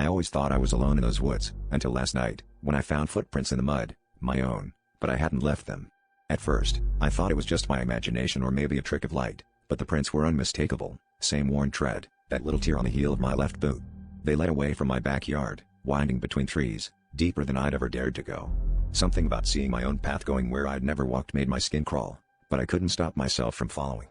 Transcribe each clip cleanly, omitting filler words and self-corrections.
I always thought I was alone in those woods, until last night, when I found footprints in the mud, my own, but I hadn't left them. At first, I thought it was just my imagination or maybe a trick of light, but the prints were unmistakable. Same worn tread, that little tear on the heel of my left boot. They led away from my backyard, winding between trees, deeper than I'd ever dared to go. Something about seeing my own path going where I'd never walked made my skin crawl, but I couldn't stop myself from following.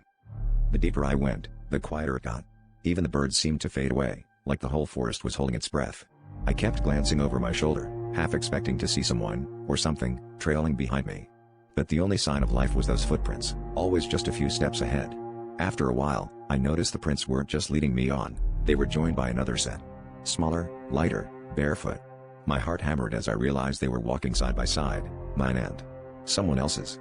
The deeper I went, the quieter it got. Even the birds seemed to fade away, like the whole forest was holding its breath. I kept glancing over my shoulder, half expecting to see someone, or something, trailing behind me. But the only sign of life was those footprints, always just a few steps ahead. After a while, I noticed the prints weren't just leading me on, they were joined by another set. Smaller, lighter, barefoot. My heart hammered as I realized they were walking side by side, mine and someone else's.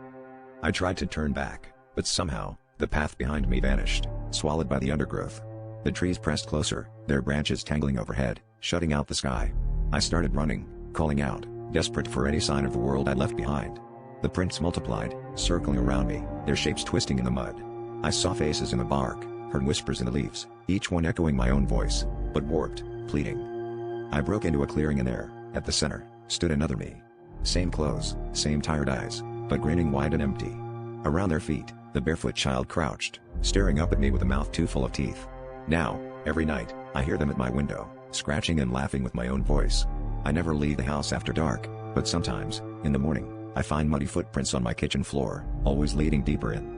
I tried to turn back, but somehow, the path behind me vanished, swallowed by the undergrowth. The trees pressed closer, their branches tangling overhead, shutting out the sky. I started running, calling out, desperate for any sign of the world I'd left behind. The prints multiplied, circling around me, their shapes twisting in the mud. I saw faces in the bark, heard whispers in the leaves, each one echoing my own voice, but warped, pleading. I broke into a clearing and there, at the center, stood another me. Same clothes, same tired eyes, but grinning wide and empty. Around their feet, the barefoot child crouched, staring up at me with a mouth too full of teeth. Now, every night, I hear them at my window, scratching and laughing with my own voice. I never leave the house after dark, but sometimes, in the morning, I find muddy footprints on my kitchen floor, always leading deeper in.